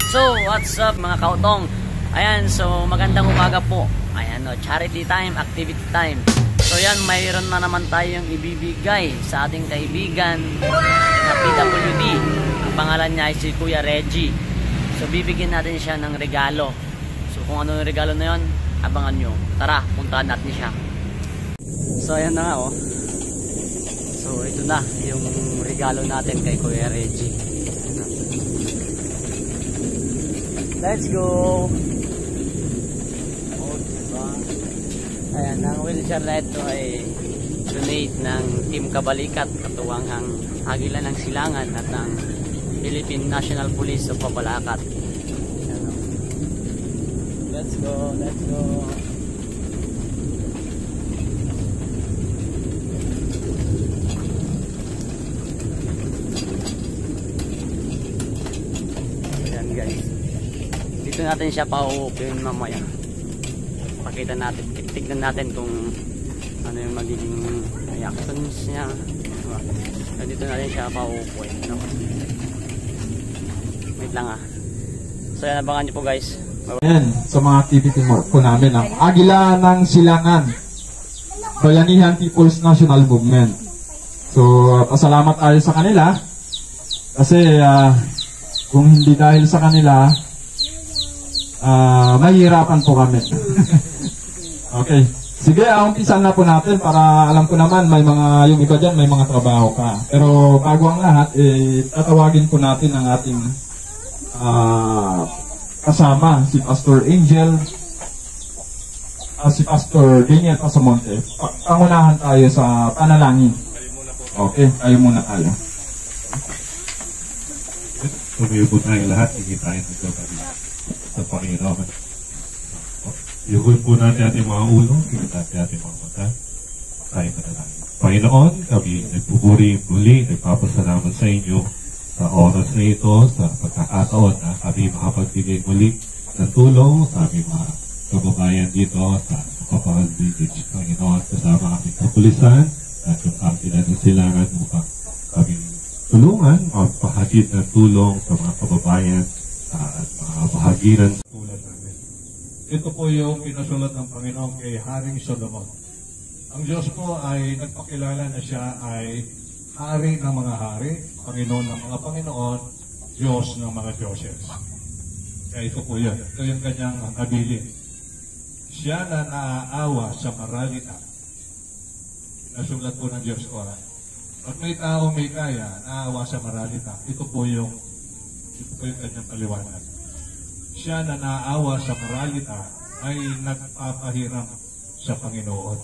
So, what's up mga kautong? Ayan, so magandang umaga po. Ayan, no, charity time, activity time. So yan, mayroon na naman tayong ibibigay sa ating kaibigan na PWD. Ang pangalan niya ay si Kuya Reggie. So bibigyan natin siya ng regalo. So kung ano yung regalo na yun, abangan nyo. Tara, puntahan natin siya. So ayan na nga oh. So ito na yung regalo natin kay Kuya Reggie. Let's go! Oh, diba? Ayan, ang wheelchair na ito ay donate ng Team Kabalikat, katuwang ang Agila ng Silangan at ng Philippine National Police of Papalacat. Let's go, let's go! Ayan guys. Dito natin siya pa-open mamaya. Pakita natin, tignan natin kung ano yung magiging reactions niya. Diba? So, dito natin siya pa-open. No? Wait lang ah. So yan, abangan nyo po guys. Ayan, sa mga activity po namin ang Agila ng Silangan, Bayanihan People's National Movement. So, pasalamat tayo sa kanila kasi kung hindi dahil sa kanila, mahihirapan po kami. Okay. Sige, umpisan na po natin para alam ko naman may mga, yung iba dyan may mga trabaho pa. Pero bago ang lahat, tatawagin po natin ang ating kasama, si Pastor Angel, si Pastor Daniel Pasamonte. Pangunahan tayo sa panalangin. Okay, tayo muna tayo. Tumayo po tayo lahat, hindi tayo nagkabali sa Panginoon. Yuhul po natin ating mga ulo, hindi natin ating mga mata. Tayo manalangin. Panginoon, kami nagpupuri muli, nagpapasalamat sa inyo sa oras na ito, sa pagkakataon na kami makapagbigay muli ng tulong sa aming mga kababayan dito sa Kapal Village. Panginoon, kasama aming kapulisan at yung Agila ng Silangan upang kami tulungan o pahatid ng tulong sa mga kababayan at mga bahaginan tulad namin. Ito po yung pinasulat ng Panginoon kay Haring Solomon. Ang Diyos po ay nagpakilala na siya ay hari ng mga hari, Panginoon ng mga Panginoon, Diyos ng mga Diyoses. Kaya ito po yun. Ito yung kanyang habilin. Siya na naaawa sa maralita. Pinasulat po ng Diyos ko. Pag may tao may kaya, naawa sa maralita, ito po yung kanyang paliwanag. Siya na naawa sa maralita ay nagpapahiram sa Panginoon.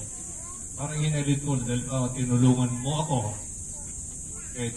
Parang hinalit ko dahil tinulungan mo ako. Okay.